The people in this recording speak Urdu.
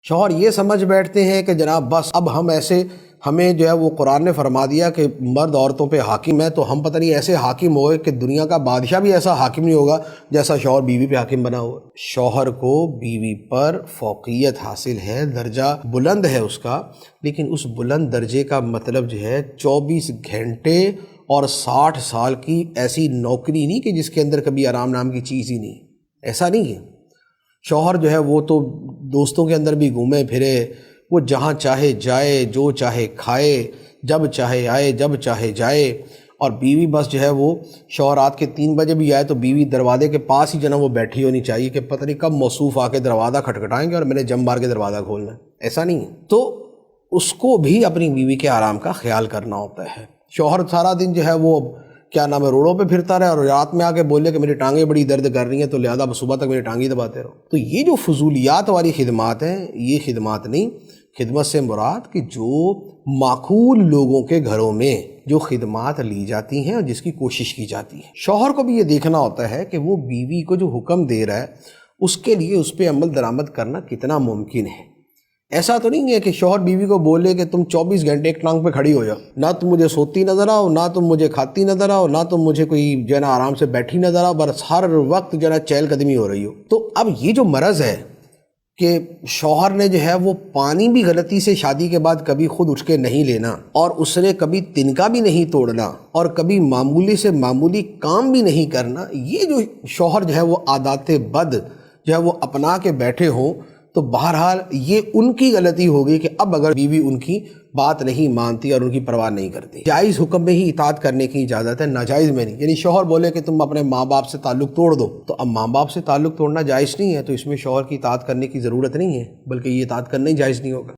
شوہر یہ سمجھ بیٹھتے ہیں کہ جناب بس اب ہم ایسے، ہمیں جو ہے وہ قرآن نے فرما دیا کہ مرد عورتوں پہ حاکم ہے، تو ہم پتہ نہیں ایسے حاکم ہوئے کہ دنیا کا بادشاہ بھی ایسا حاکم نہیں ہوگا جیسا شوہر بیوی پہ حاکم بنا ہوا۔ شوہر کو بیوی پر فوقیت حاصل ہے، درجہ بلند ہے اس کا، لیکن اس بلند درجے کا مطلب جو ہے 24 گھنٹے اور 60 سال کی ایسی نوکری نہیں کہ جس کے اندر کبھی آرام نام کی چیز ہی نہیں، ایسا نہیں ہے۔ شوہر جو ہے وہ تو دوستوں کے اندر بھی گھومے پھرے، وہ جہاں چاہے جائے، جو چاہے کھائے، جب چاہے آئے، جب چاہے جائے، اور بیوی بس جو ہے وہ شوہر رات کے 3 بجے بھی آئے تو بیوی دروازے کے پاس ہی جناب وہ بیٹھی ہونی چاہیے کہ پتہ نہیں کب موصوف آ کے دروازہ کھٹکھٹائیں گے اور میں نے جم مار کے دروازہ کھولنا ہے، ایسا نہیں ہے۔ تو اس کو بھی اپنی بیوی کے آرام کا خیال کرنا ہوتا ہے۔ شوہر سارا دن جو ہے وہ کیا نام ہے روڈوں پہ پھرتا رہے اور رات میں آ کے بولے کہ میری ٹانگیں بڑی درد کر رہی ہیں تو لہذا صبح تک میری ٹانگیں دباتے رہو۔ تو یہ جو فضولیات والی خدمات ہیں، یہ خدمات نہیں، خدمت سے مراد کہ جو معقول لوگوں کے گھروں میں جو خدمات لی جاتی ہیں اور جس کی کوشش کی جاتی ہے۔ شوہر کو بھی یہ دیکھنا ہوتا ہے کہ وہ بیوی کو جو حکم دے رہا ہے اس کے لیے اس پہ عمل درآمد کرنا کتنا ممکن ہے۔ ایسا تو نہیں ہے کہ شوہر بیوی کو بولے کہ تم 24 گھنٹے ایک ٹانگ پہ کھڑی ہو جاؤ، نہ تم مجھے سوتی نظر آؤ، نہ تم مجھے کھاتی نظر آؤ، نہ تم مجھے کوئی جو ہے نا آرام سے بیٹھی نظر آؤ، بس ہر وقت جو ہے نا چہل قدمی ہو رہی ہو۔ تو اب یہ جو مرض ہے کہ شوہر نے جو ہے وہ پانی بھی غلطی سے شادی کے بعد کبھی خود اٹھ کے نہیں لینا، اور اس نے کبھی تنکا بھی نہیں توڑنا، اور کبھی معمولی سے معمولی کام بھی نہیں کرنا، یہ جو شوہر جو ہے وہ عادات بد جو ہے وہ اپنا کے بیٹھے ہوں، تو بہرحال یہ ان کی غلطی ہوگی کہ اب اگر بیوی ان کی بات نہیں مانتی اور ان کی پرواہ نہیں کرتی۔ جائز حکم میں ہی اطاعت کرنے کی اجازت ہے، ناجائز میں نہیں۔ یعنی شوہر بولے کہ تم اپنے ماں باپ سے تعلق توڑ دو، تو اب ماں باپ سے تعلق توڑنا جائز نہیں ہے، تو اس میں شوہر کی اطاعت کرنے کی ضرورت نہیں ہے، بلکہ یہ اطاعت کرنا ہی جائز نہیں ہوگا۔